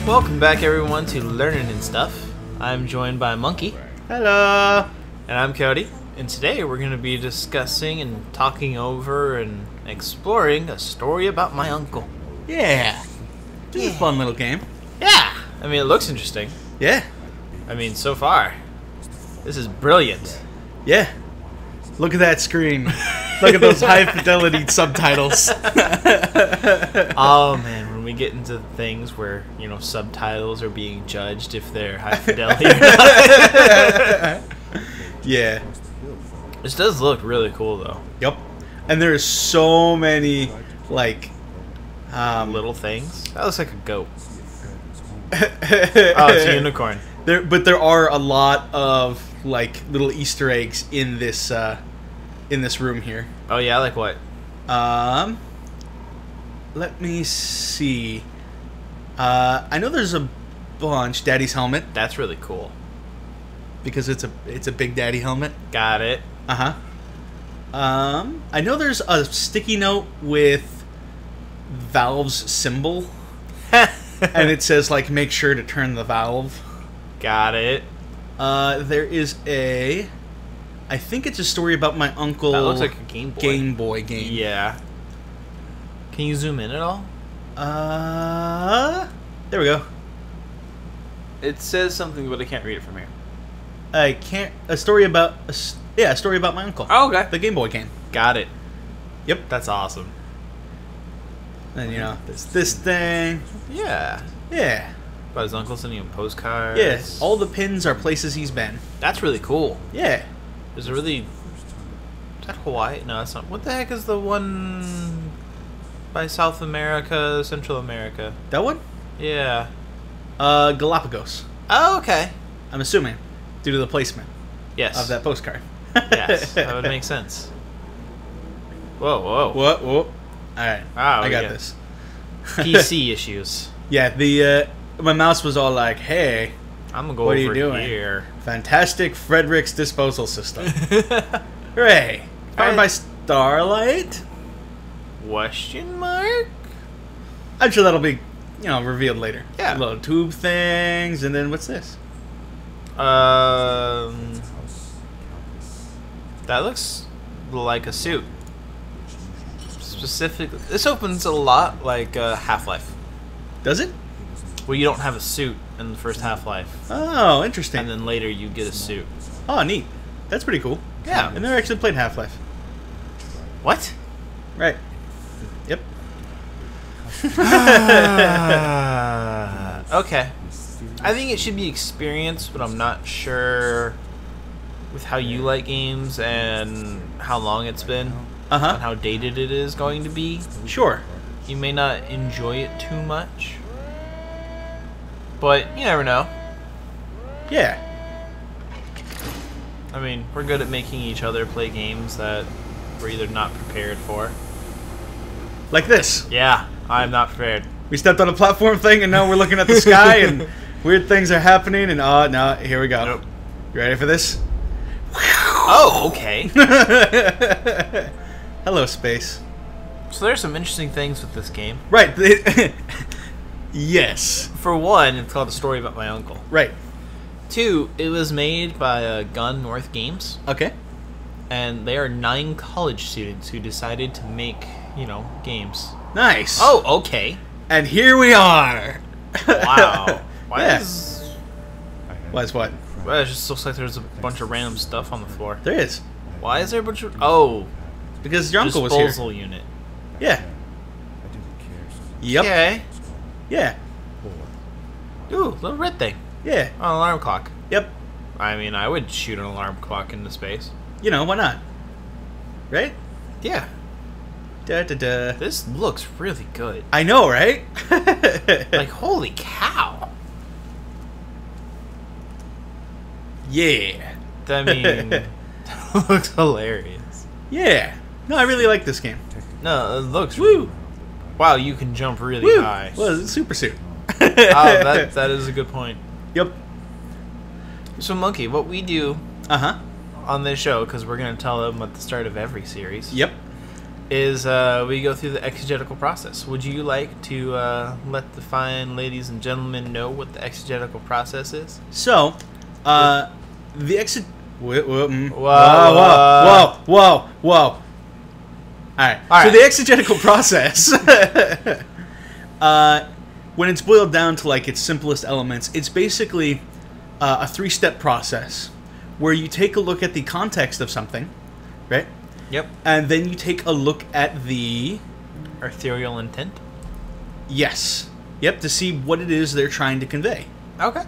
Welcome back, everyone, to Learnin N Stuff. I'm joined by Monkey. Hello. And I'm Cody. And today we're going to be discussing and talking over and exploring a story about my uncle. Yeah. This is a fun little game. Yeah! I mean, it looks interesting. Yeah. I mean, so far, this is brilliant. Yeah. Look at that screen. Look at those high fidelity subtitles. Oh man, when we get into things where, you know, subtitles are being judged if they're high fidelity or not. Yeah. This does look really cool though. Yep. And there's so many, like, little things. That looks like a goat. Oh, it's a unicorn. But there are a lot of, like, little Easter eggs in this room here. Oh yeah, like what? Let me see. I know there's a bunch. Daddy's helmet, That's really cool. because it's a Big Daddy helmet. Got it. I know there's a sticky note with Valve's symbol, and it says, like, make sure to turn the valve. Got it. There is I think it's a story about my uncle. That looks like a Game Boy. Game Boy game. Yeah. Can you zoom in at all? There we go. It says something, but I can't read it from here. I can't. A story about a story about my uncle. Oh, okay. The Game Boy game. Got it. Yep. That's awesome. And there's this thing. Yeah. Yeah. About his uncle sending him postcards. Yeah. All the pins are places he's been. That's really cool. Yeah. There's a really... Is that Hawaii? No, that's not... What the heck is the one by South America, Central America? That one? Yeah. Galapagos. Oh, okay. I'm assuming, due to the placement Yes. of that postcard. Yes, that would make sense. Whoa, whoa. Whoa. All right. Wow, I got yeah. this. PC issues. Yeah. My mouse was all like, "Hey, I'm gonna go what over are you doing? here. Fantastic Frederick's disposal system. Hooray! Powered by Starlight. Question mark? I'm sure that'll be, revealed later. Yeah. Little tube things, and then what's this? That looks like a suit. Specifically, this opens a lot like Half-Life. Does it? Well, you don't have a suit in the first Half-Life, Oh, interesting. and then later you get a suit. Oh, neat. That's pretty cool. Yeah. I never actually played Half-Life. What? Right. Yep. Okay. I think it should be experienced, but I'm not sure with how you like games and how long it's been and how dated it is going to be. Sure. You may not enjoy it too much, but you never know. Yeah. I mean, we're good at making each other play games that we're either not prepared for. Like this. Yeah, I'm not prepared. We stepped on a platform thing, and now we're looking at the sky, and weird things are happening, and no, here we go. Nope. You ready for this? Oh, okay. Hello, space. So there's some interesting things with this game. Right. Yes. For one, it's called A Story About My Uncle. Right. Two, it was made by Gun North Games, Okay. and they are 9 college students who decided to make, games. Nice. Oh, okay. And here we are. Wow. Why Yeah. is... Why's what? Well, it just looks like there's a bunch of random stuff on the floor. There is. Why is there a bunch of... Oh, Because your uncle was here. disposal unit. Yeah. Yep. Okay. Yeah. Ooh, little red thing. Yeah. Oh, alarm clock. Yep. I mean, I would shoot an alarm clock into space. Why not? Right? Yeah. Da da da. This looks really good. I know, right? Like, holy cow. Yeah. I mean, that looks hilarious. Yeah. No, I really like this game. No, it looks... Woo. Wow, you can jump really Woo. high. Well, it's a super suit. Oh, that is a good point. Yep. So, Monkey, what we do Uh-huh. on this show, because we're going to tell them at the start of every series, Yep. is we go through the exegetical process. Would you like to let the fine ladies and gentlemen know what the exegetical process is? So, the Whoa. All right. So the exegetical process, when it's boiled down to like its simplest elements, it's basically a 3-step process where you take a look at the context of something, right? Yep. And then you take a look at the ethereal intent. Yes. Yep. To see what it is they're trying to convey. Okay.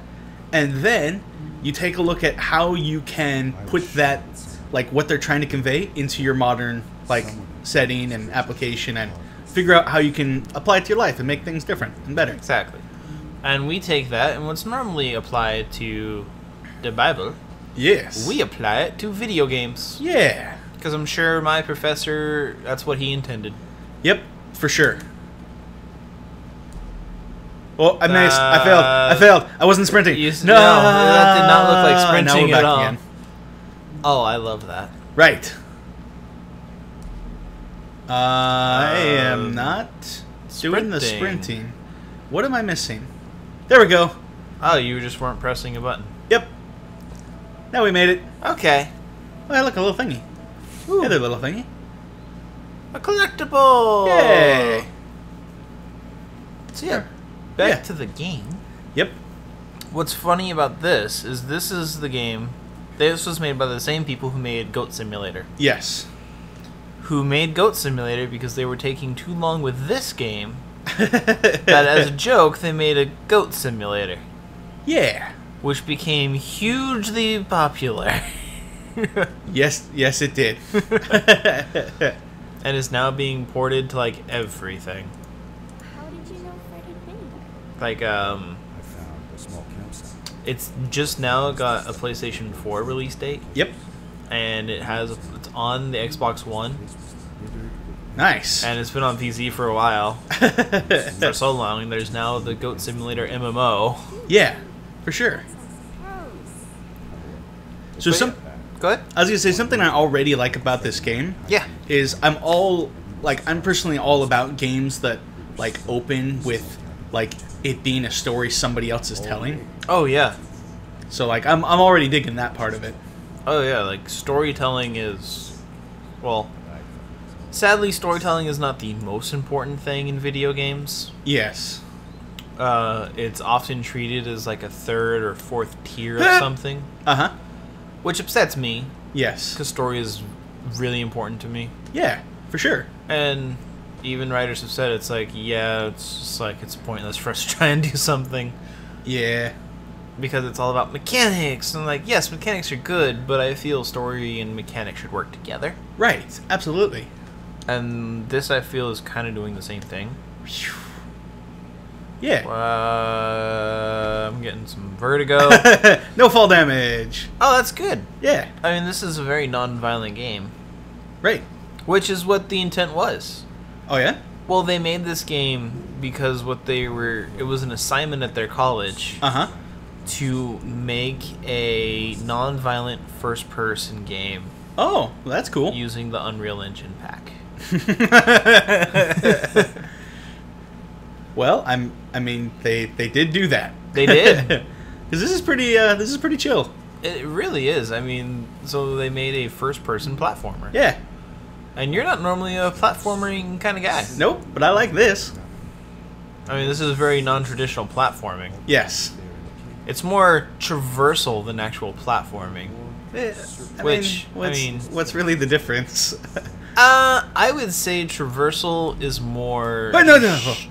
And then you take a look at how you can put that, like what they're trying to convey, into your modern like setting and application, and figure out how you can apply it to your life and make things different and better. Exactly. And we take that, and what's normally applied to the Bible, yes, we apply it to video games. Yeah. Because I'm sure my professor, that's what he intended. Yep, for sure. Well, I missed. I failed. I wasn't sprinting. No, that did not look like sprinting at all. Again. Oh, I love that. Right. I am not doing the sprinting. What am I missing? There we go. Oh, you just weren't pressing a button. Yep. Now we made it. Okay. Oh, hey, look, a little thingy. Ooh. Hey there, little thingy. A collectible! Yay! So yeah, back to the game. Yep. What's funny about this is the game. This was made by the same people who made Goat Simulator. Yes. Who made Goat Simulator because they were taking too long with this game. That as a joke, they made a Goat Simulator. Yeah. Which became hugely popular. Yes, it did. And is now being ported to like everything. How did you know Fred had been there? Like I found a small campsite. It's just now got a PlayStation 4 release date. Yep. And it's on the Xbox One. Nice. And it's been on PC for a while. For so long. And there's now the Goat Simulator MMO. Yeah, for sure. So Go ahead. I was gonna say something I already like about this game. Yeah. Is I'm personally all about games that like open with like it being a story somebody else is telling. Oh yeah. So like I'm already digging that part of it. Oh yeah, like storytelling is, well, sadly storytelling is not the most important thing in video games. Yes. It's often treated as like a 3rd or 4th tier of something. Uh-huh. Which upsets me. Yes. Because story is really important to me. Yeah, for sure. And even writers have said it's like, yeah, it's just like it's pointless for us to try and do something. Yeah. Because it's all about mechanics. And like, yes, mechanics are good, but I feel story and mechanics should work together. Right. Absolutely. And this, I feel, is kind of doing the same thing. Yeah. I'm getting some vertigo. No fall damage. Oh, that's good. Yeah. I mean, this is a very non-violent game. Right. Which is what the intent was. Oh, yeah? Well, they made this game because it was an assignment at their college. Uh-huh. To make a non-violent first-person game. Oh, well, that's cool. Using the Unreal Engine pack. Well, I mean, they did do that. They did. Because this is pretty chill. It really is. I mean, so they made a first-person platformer. Yeah. And you're not normally a platforming kind of guy. Nope, but I like this. I mean, this is very non-traditional platforming. Yes. It's more traversal than actual platforming. What's really the difference? I would say traversal is more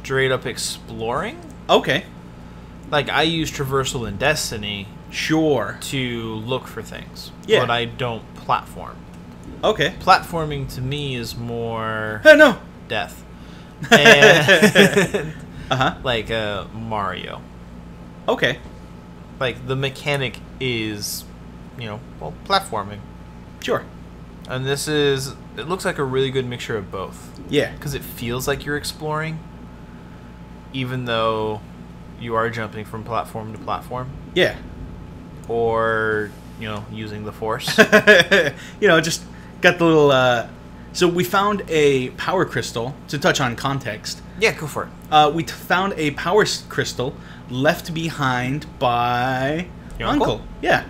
straight up exploring. Okay. Like, I use traversal in Destiny. Sure. To look for things. Yeah. But I don't platform. Okay. Platforming to me is more... no! Death. And uh-huh. Like Mario. Okay. Like, the mechanic is, platforming. Sure. And it looks like a really good mixture of both. Yeah. Because it feels like you're exploring, even though you are jumping from platform to platform. Yeah. Or, using the Force. Just got the little So we found a power crystal, to touch on context. Yeah, go for it. We found a power crystal left behind by Your uncle? Yeah.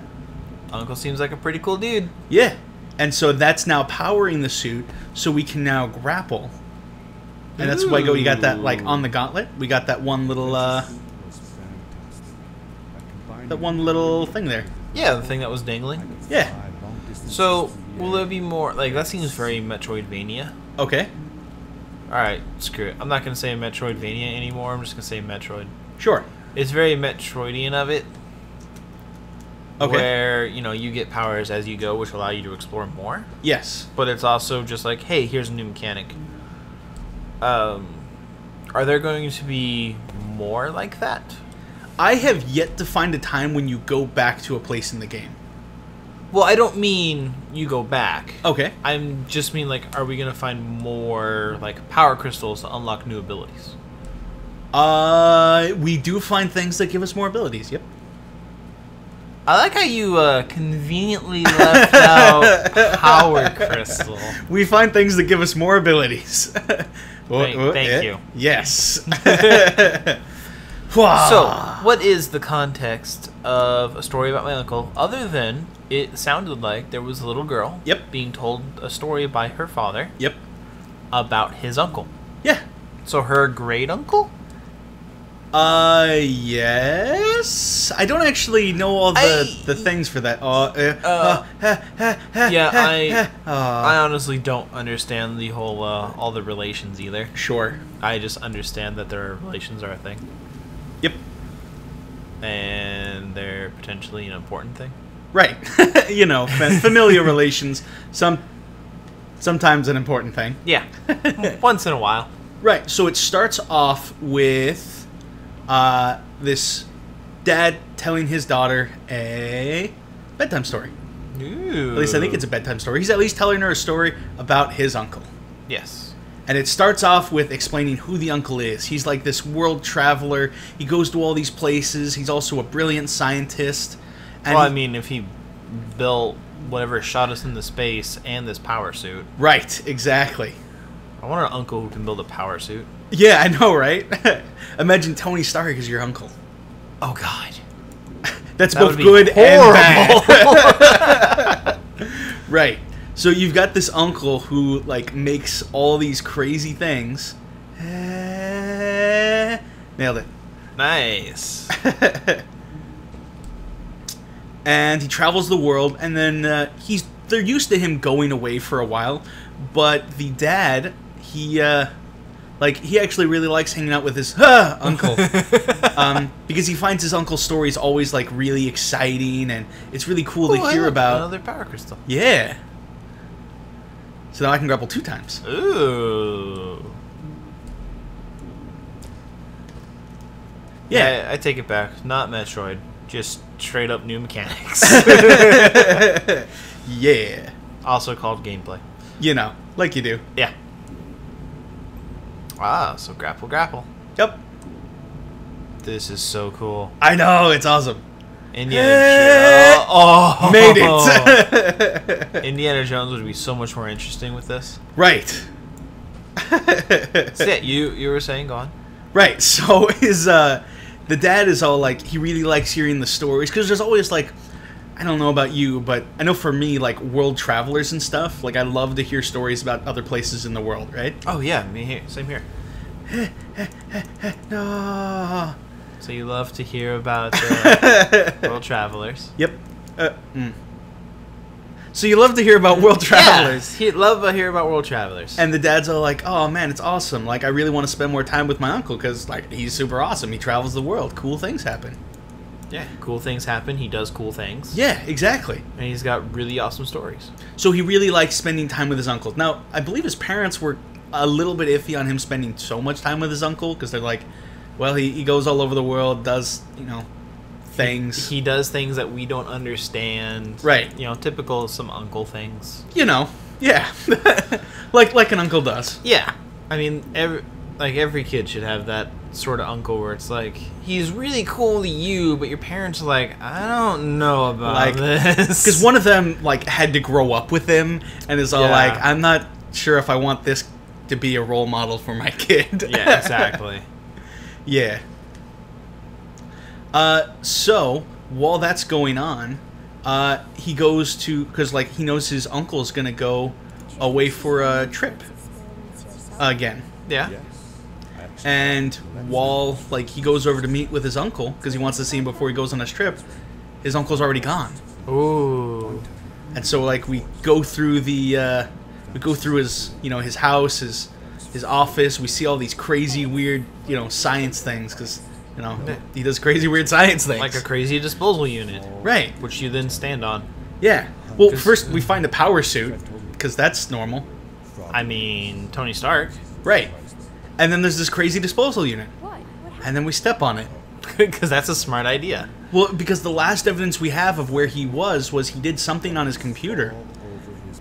Uncle seems like a pretty cool dude. Yeah. And so that's now powering the suit, so we can now grapple. And that's why you got that, like, on the gauntlet. We got that one little, thing there. Yeah, the thing that was dangling. Yeah. So, will there be more... Like, that seems very Metroidvania. Okay. Alright, screw it. I'm not going to say Metroidvania anymore. I'm just going to say Metroid. Sure. It's very Metroidian of it. Okay. Where, you know, you get powers as you go, which allow you to explore more. Yes. But it's also just like, hey, here's a new mechanic. Are there going to be more like that? I have yet to find a time when you go back to a place in the game. Well, I don't mean you go back. Okay. I'm just mean, like, are we going to find more, like, power crystals to unlock new abilities? We do find things that give us more abilities, yep. I like how you conveniently left out power crystal. We find things that give us more abilities. Thank you. Yes. So, what is the context of A Story About My Uncle, other than it sounded like there was a little girl being told a story by her father about his uncle? Yeah. So her great uncle? Yes. I don't actually know all the things for that. I honestly don't understand the whole all the relations either. Sure. I just understand that their relations are a thing. Yep. And they're potentially an important thing. Right. You know, familial relations, sometimes an important thing. Yeah. Once in a while. Right. So it starts off with this dad telling his daughter a bedtime story. Ooh. At least I think it's a bedtime story. He's at least telling her a story about his uncle. Yes. And it starts off with explaining who the uncle is. He's like this world traveler. He goes to all these places. He's also a brilliant scientist. And well, I mean, if he built whatever shot us into space and this power suit. Right, exactly. I want an uncle who can build a power suit. Yeah, I know, right? Imagine Tony Stark as your uncle. Oh, God. That's that both good and bad. Right. So you've got this uncle who, like, makes all these crazy things. Nailed it. Nice. And he travels the world, and then they're used to him going away for a while, but the dad, he actually really likes hanging out with his uncle. Because he finds his uncle's stories always, like, really exciting, and it's really cool to hear about. Another power crystal. Yeah. So now I can grapple 2 times. Ooh. Yeah, I take it back. Not Metroid. Just straight up new mechanics. Yeah. Also called gameplay. You know, like you do. Yeah. Ah, so grapple. Yep. This is so cool. I know, it's awesome. Indiana Jones. Made it. Indiana Jones would be so much more interesting with this. Right. So yeah, you were saying, go on. Right. So the dad is all like, he really likes hearing the stories, because there's always, like, I don't know about you, but I know for me, like, world travelers and stuff, like, I love to hear stories about other places in the world, right? Oh yeah, me here. Same here. No. So you love to hear about world travelers. Yep. So you love to hear about world travelers. Yeah, he'd love to hear about world travelers. And the dad's all like, oh man, it's awesome. Like, I really want to spend more time with my uncle because, like, he's super awesome. He travels the world. Cool things happen. Yeah, cool things happen. He does cool things. Yeah, exactly. And he's got really awesome stories. So he really likes spending time with his uncle. Now, I believe his parents were a little bit iffy on him spending so much time with his uncle because they're like, well, he goes all over the world, does, you know, things. He does things that we don't understand. Right. You know, typical of some uncle things. You know, yeah. like an uncle does. Yeah. I mean, every kid should have that sort of uncle where it's like, he's really cool to you, but your parents are like, I don't know about this. Because one of them, like, had to grow up with him and is all like, I'm not sure if I want this to be a role model for my kid. Yeah, exactly. Yeah. So while that's going on, he goes to, because like he knows his uncle's gonna go away for a trip again. Yeah. And while like he goes over to meet with his uncle because he wants to see him before he goes on his trip, his uncle's already gone. Ooh. And so like we go through the his his house, his office. We see all these crazy weird science things because he does crazy weird science things Like a crazy disposal unit. Right. Which you then stand on. Yeah. Well, first we find a power suit because that's normal. I mean, Tony Stark. Right. And then there's this crazy disposal unit. What? And then we step on it. Because that's a smart idea. Well, because the last evidence we have of where he was he did something on his computer.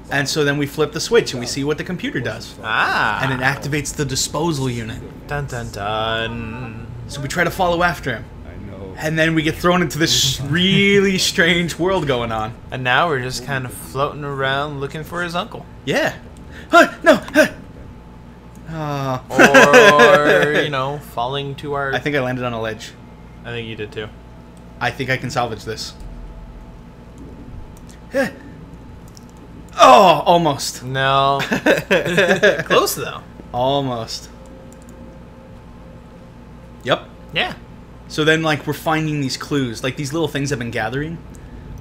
And so then we flip the switch and we see what the computer does. Ah. And it activates the disposal unit. Dun dun dun. So we try to follow after him. And then we get thrown into this really strange world going on. And now we're just kind of floating around looking for his uncle. Yeah. No! Or, falling to our... I think I landed on a ledge. I think you did too. I think I can salvage this. Oh, almost. No. Close though. Almost. Yep. Yeah. So then, like, we're finding these clues. Like, these little things I've been gathering.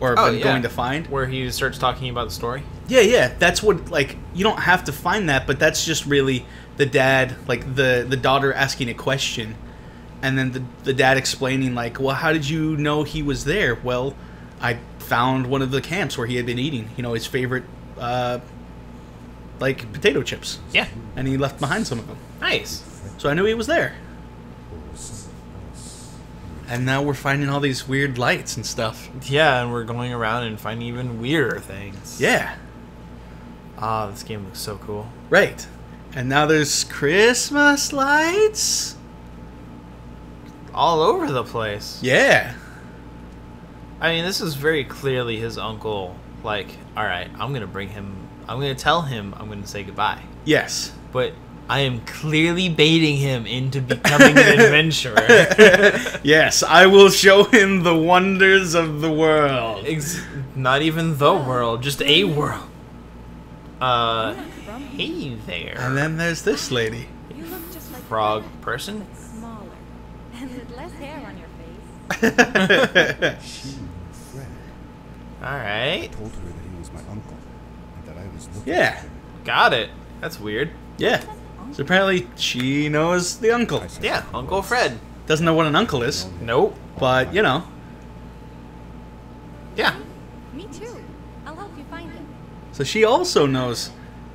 Or been going to find. Where he starts talking about the story. Yeah. That's what, like, you don't have to find that, but that's just really the dad, like, the daughter asking a question. And then the dad explaining, like, well, how did you know he was there? Well, I found one of the camps where he had been eating, his favorite, like, potato chips. Yeah. And he left behind some of them. Nice. So I knew he was there. And now we're finding all these weird lights and stuff. Yeah, and we're going around and finding even weirder things. Yeah. Ah, this game looks so cool. Right. And now there's Christmas lights. All over the place. Yeah. I mean, this is very clearly his uncle. Like, alright, I'm going to tell him I'm going to say goodbye. Yes. But I am clearly baiting him into becoming an adventurer. Yes, I will show him the wonders of the world. Not even the world, just a world. Hey there. And then there's this lady. You look just like Frog Fred, person? but smaller and with less hair on your face. She knew Fred. Alright. Told her that he was my uncle and that I was looking Yeah. for him. Got it. That's weird. Yeah. So apparently she knows the uncle. Yeah, Uncle Fred. Doesn't know what an uncle is, Nope. but Yeah. Me too. I'll help you find him. so she also knows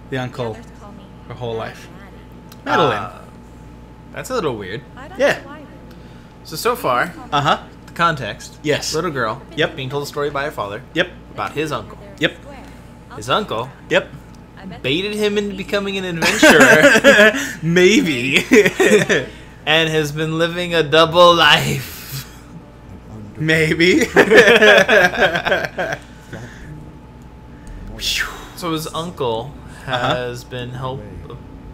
the uncle Others call me her whole Maddie. life. Madeline. That's a little weird. I don't Yeah. know why, really. So far, Uh-huh. the context. Yes. Little girl. Yep. Being told a story by her father Yep. about his uncle. Yep. His uncle Yep. baited him into becoming an adventurer Maybe. and has been living a double life. Maybe. So his uncle has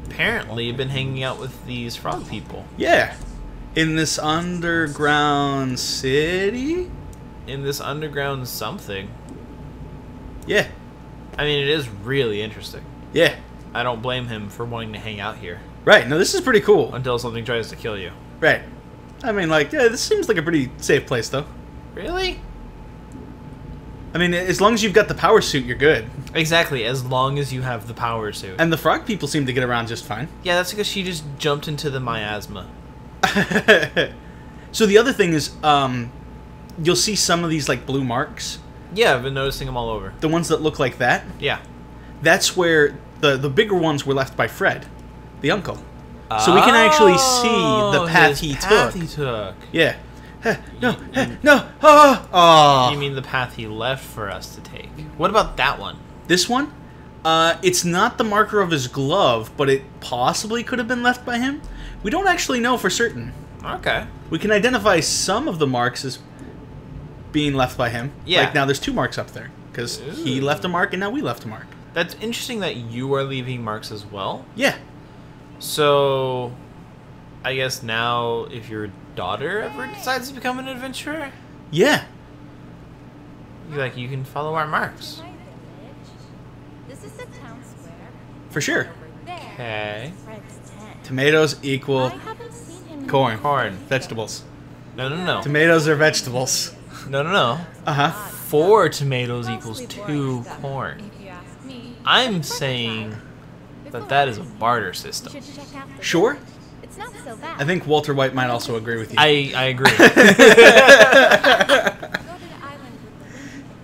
apparently been hanging out with these frog people Yeah. In this underground city? in this underground something. Yeah. I mean, it is really interesting. Yeah. I don't blame him for wanting to hang out here Right. No, this is pretty cool. until something tries to kill you. Right. I mean, like, yeah, this seems like a pretty safe place, though. Really? I mean, as long as you've got the power suit, you're good. Exactly, as long as you have the power suit. And the frog people seem to get around just fine. Yeah, that's because she just jumped into the miasma. So the other thing is, you'll see some of these, like, blue marks. Yeah, I've been noticing them all over. The ones that look like that. Yeah. That's where the bigger ones were left by Fred, the uncle. So we can actually see the path he took. Yeah. No. Oh. You mean the path he left for us to take? What about that one? This one? It's not the marker of his glove, but it possibly could have been left by him. We don't actually know for certain. Okay. We can identify some of the marks as being left by him. Yeah. Like now there's 2 marks up there. Because he left a mark and now we left a mark. That's interesting that you are leaving marks as well. Yeah. So, I guess now if your daughter ever decides to become an adventurer, Yeah. you can follow our marks. My village. This is the town square. For sure. Over there. Okay. Fred's tent. Tomatoes equal I haven't seen him in corn. Corn. Vegetables. No. Tomatoes are vegetables. No. Uh-huh. 4 tomatoes equals 2 corn. If you ask me. I'm saying that is a barter You system. should check out the Sure. village. It's not so bad. I think Walter White might also agree with you. I agree. Go to the island with the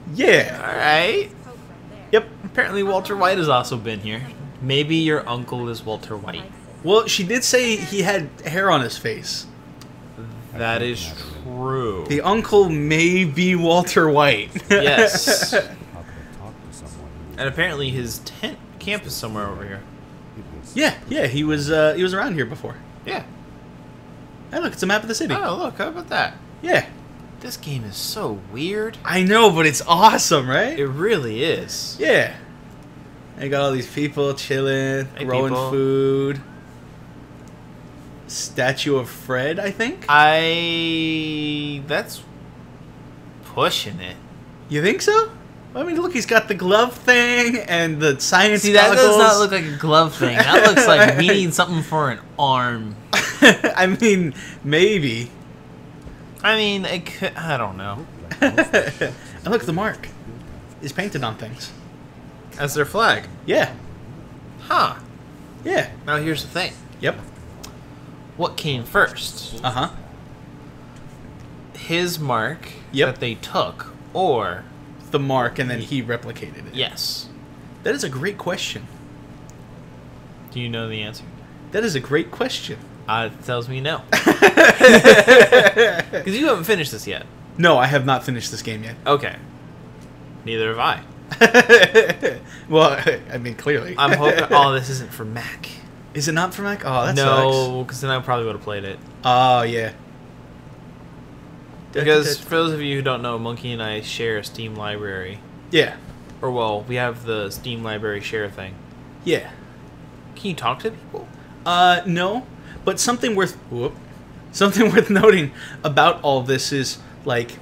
wind. Yeah. Alright. Hope from there. Yep. Apparently Walter White has also been here. Maybe your uncle is Walter White. Well, she did say he had hair on his face. That is true. The uncle may be Walter White. Yes. How could I talk to someone who And apparently his camp is somewhere over here. it was Yeah, he was around here before. Yeah. Hey, look, it's a map of the city. Oh, look, how about that? Yeah. This game is so weird. I know, but it's awesome, right? It really is. Yeah. I got all these people chilling, Hey, growing people. food. Statue of Fred, I think. That's pushing it. You think so? I mean, look, he's got the glove thing and the science See, that goggles. does not look like a glove thing. That looks like we need something for an arm. I mean, maybe. I mean, it could, I don't know. And look, the mark is painted on things. As their flag. Yeah. Huh. Yeah. Now here's the thing. Yep. What came first? Uh-huh. His mark Yep. that they took, or The mark, and then he replicated it. yes? That is a great question. Do you know the answer? That is a great question. It tells me no. Because you haven't finished this yet. No, I have not finished this game yet. Okay. Neither have I. Well, I mean, clearly. I'm hoping. Oh, this isn't for Mac. Is it not for Mac? Oh, that sucks. No, because then I probably would have played it. Oh, yeah. Because for those of you who don't know, Monkey and I share a Steam library. Yeah. Or, well, we have the Steam library share thing. Yeah. Can you talk to people? No. But something worth noting about all this is, like,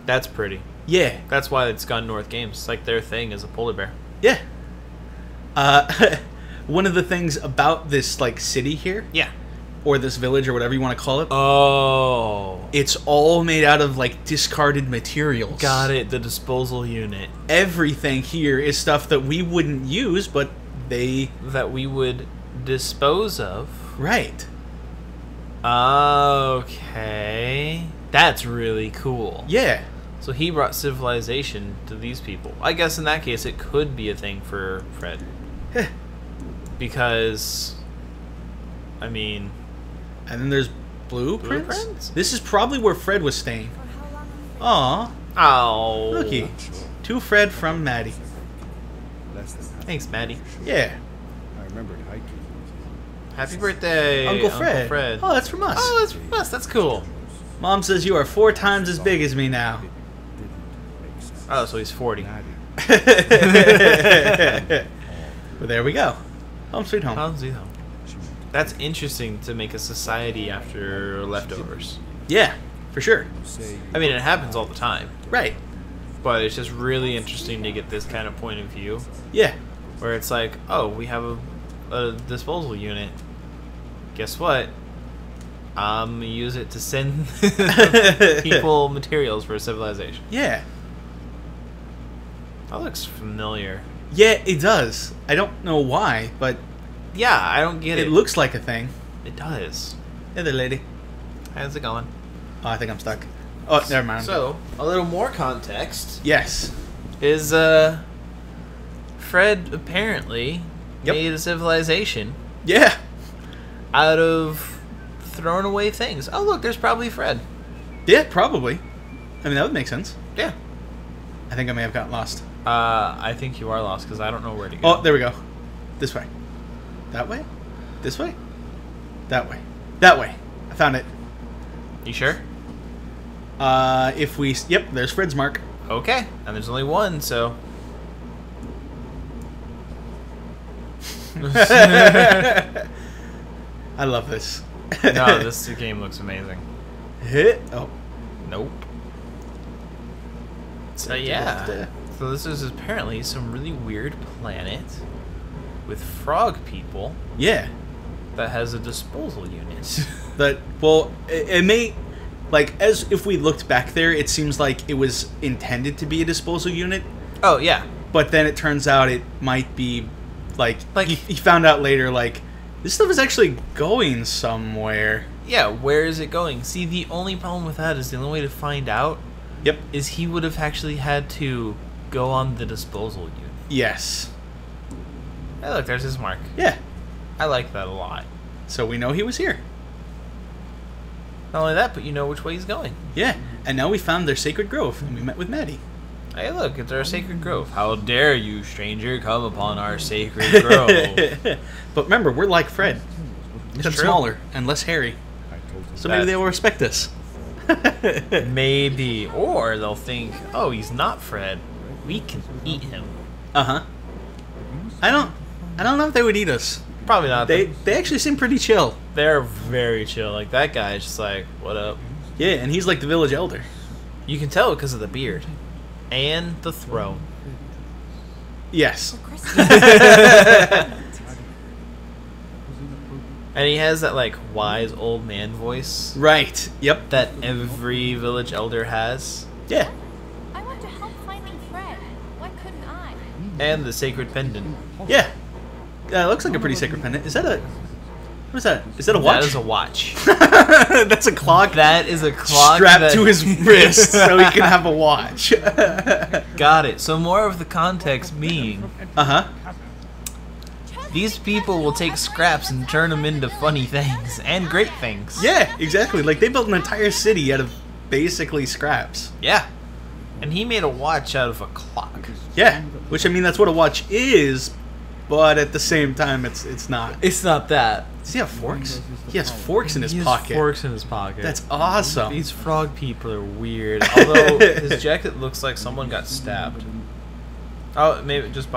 That's pretty. yeah. That's why it's Gone North Games. It's like their thing is a polar bear. Yeah. One of the things about this, like, city here, Yeah. or this village, or whatever you want to call it, Oh. it's all made out of, like, discarded materials. Got it. The disposal unit. Everything here is stuff that we wouldn't use, but they... That we would dispose of. Right. Okay. That's really cool. Yeah. So he brought civilization to these people. I guess in that case it could be a thing for Fred. Because, I mean... And then there's blueprints? Blueprints? This is probably where Fred was staying. For how long? Aw. Oh. Looky. To Fred from Maddie. less than half. Thanks, Maddie. Yeah. I remembered hiking. Happy birthday, Uncle Fred. Oh, that's from us. Oh, that's from us. That's cool. Mom says you are 4 times as big as me now. Didn't make sense. Oh, so he's 40. Maddie. But there we go. Home sweet home. How's he home? That's interesting to make a society after leftovers. Yeah, for sure. You say I mean, it happens all the time. Right. But it's just really interesting to get this kind of point of view. Yeah. Where it's like, oh, we have a disposal unit. Guess what? I'm gonna use it to send people materials for civilization. Yeah. That looks familiar. Yeah, it does. I don't know why, but Yeah, I don't get it. it looks like a thing. It does. Hey there, lady. How's it going? Oh, I think I'm stuck. Oh, never mind. So, a little more context Yes. is Fred apparently Yep. made a civilization Yeah. out of thrown away things. Oh, look, there's probably Fred. Yeah, probably. I mean, that would make sense. Yeah. I think I may have gotten lost. I think you are lost because I don't know where to go. Oh, there we go. This way. That way? This way? That way. That way. I found it. You sure? If we... Yep, there's Fred's mark. Okay. And there's only one, so... I love this. No, this game looks amazing. Hit. Oh. Nope. So yeah. So this is apparently some really weird planet with frog people. Yeah. That has a disposal unit. That, well, it may, like, as if we looked back there, it seems like it was intended to be a disposal unit. Oh yeah. But then it turns out it might be, like he found out later, like, this stuff is actually going somewhere. Yeah, where is it going? See, the only problem with that is the only way to find out. Yep. Is he would have actually had to go on the disposal unit. Yes. Hey, look, there's his mark. Yeah. I like that a lot. So we know he was here. Not only that, but you know which way he's going. Yeah. And now we found their sacred grove, and we met with Maddie. Hey, look, it's our sacred grove. How dare you, stranger, come upon our sacred grove. But remember, we're like Fred. It's Except true. smaller and less hairy. So maybe they will respect us. Maybe. Or they'll think, oh, he's not Fred. We can eat him. Uh-huh. I don't know if they would eat us. Probably not. They actually seem pretty chill. They're very chill. Like, that guy's just like, what up? Yeah, and he's like the village elder. You can tell because of the beard. And the throne. Yes. And he has that, like, wise old man voice. Right. Yep. That every village elder has. Yeah. I want to help finding Fred. Why couldn't I? And the sacred pendant. Yeah. It looks like a pretty sacred pendant. Is that a... What is that? Is that a watch? That is a watch. That's a clock. That is a clock strapped to his wrist so he can have a watch. Got it. So more of the context being... Uh-huh. These people will take scraps and turn them into funny things. And great things. Yeah, exactly. Like, they built an entire city out of basically scraps. Yeah. And he made a watch out of a clock. Yeah. Which, I mean, that's what a watch is, but at the same time, it's not. It's not that. Does he have forks? He has forks in his He has pocket. forks in his pocket. That's awesome. These frog people are weird. Although his jacket looks like someone got stabbed. Oh, maybe just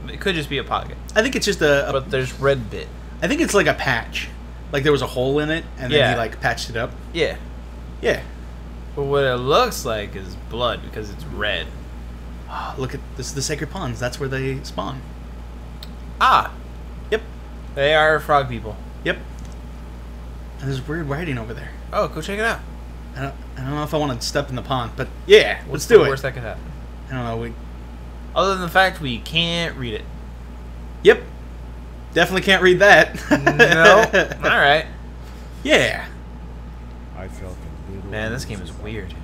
it could just be a pocket. I think it's just a But there's red bit. I think it's like a patch. Like there was a hole in it, and then he like patched it up. Yeah. Yeah. But what it looks like is blood because it's red. Oh, look at this is the sacred ponds. That's where they spawn. Ah. Yep. They are frog people. Yep. And there's weird writing over there. Oh, go check it out. I don't know if I want to step in the pond, but yeah, What's let's do the it. worst that could happen? I don't know. Other than the fact we can't read it. Yep. Definitely can't read that. No. All right. Yeah. I felt a little Man, this game is weird.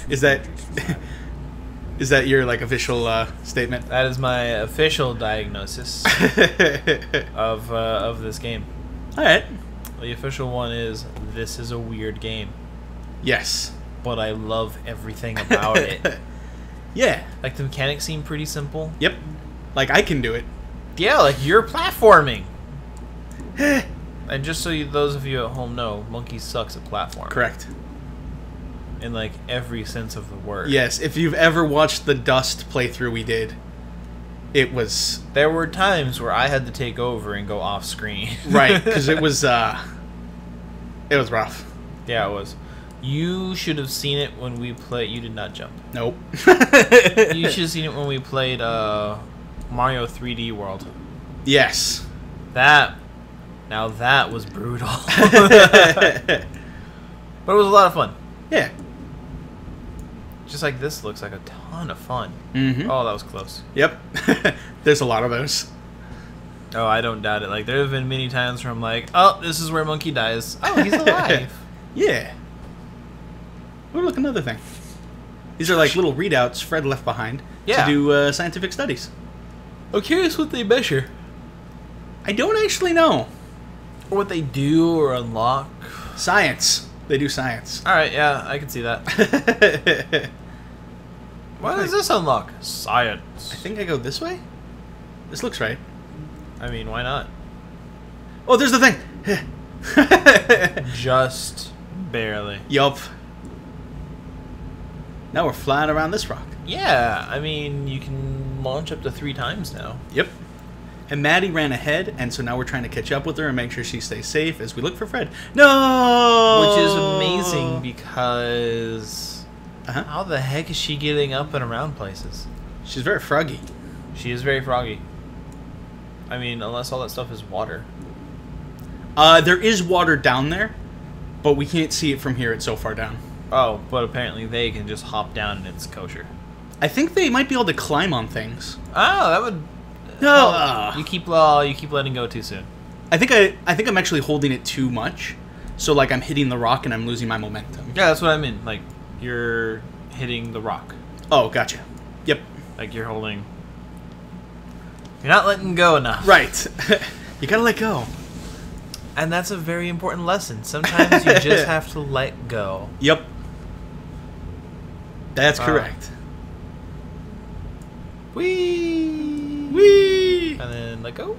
Is that your like official statement? That is my official diagnosis of this game. All right. The official one is this is a weird game, Yes. but I love everything about it. Yeah. Like the mechanics seem pretty simple. Yep. Like I can do it. Yeah, like you're platforming. And just so those of you at home know, Monkey sucks at platforming. Correct. In like every sense of the word. Yes. If you've ever watched the Dust playthrough we did, it was There were times where I had to take over and go off screen. right because it was rough. Yeah, it was. You should have seen it when we played. You did not jump. Nope. You should have seen it when we played Mario 3D World. Yes. Now that was brutal. But it was a lot of fun. Yeah. Just like this looks like a ton of fun. Mm-hmm. Oh, that was close. Yep. There's a lot of those. Oh, I don't doubt it. Like, there have been many times where I'm like, oh, this is where Monkey dies. Oh, he's alive. Yeah. Oh, look, another thing. These are like little readouts Fred left behind Yeah. to do scientific studies. I'm curious what they measure. I don't actually know. Or what they do or unlock. Science. They do science. Alright, yeah, I can see that. What does this unlock? Science. I think I go this way? This looks right. I mean, why not? Oh, there's the thing! Just barely. Yup. Now we're flying around this rock. Yeah, I mean, you can launch up to 3 times now. Yep. And Maddie ran ahead, and so now we're trying to catch up with her and make sure she stays safe as we look for Fred. No! Which is amazing because how the heck is she getting up and around places? She's very froggy. She is very froggy. I mean, unless all that stuff is water. There is water down there, but we can't see it from here. It's so far down. Oh, but apparently they can just hop down and it's kosher. I think they might be able to climb on things. Oh, that would... No, you keep letting go too soon. I think I'm actually holding it too much, so like I'm hitting the rock and I'm losing my momentum. Yeah, that's what I mean. Like you're hitting the rock. Oh, gotcha. Yep. Like you're holding. You're not letting go enough. Right. You gotta let go. And that's a very important lesson. Sometimes you just have to let go. Yep. That's correct. Whee! Whee! And then let go.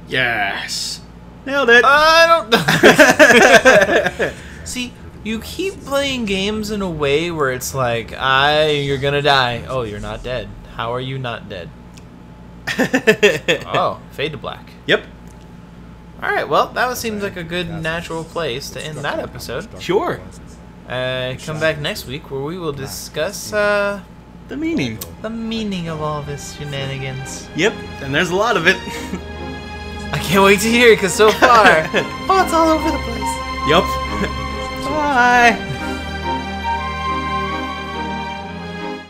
Yes. Nailed it. I don't know. See, you keep playing games in a way where it's like, you're gonna die. Oh, you're not dead. How are you not dead? Oh, fade to black. Yep. Alright, well, that seems like a good natural place to end that episode. Sure. Come back next week where we will discuss the meaning. The meaning of all this shenanigans. Yep, and there's a lot of it. I can't wait to hear it because so far, it's all over the place. Yep. Bye.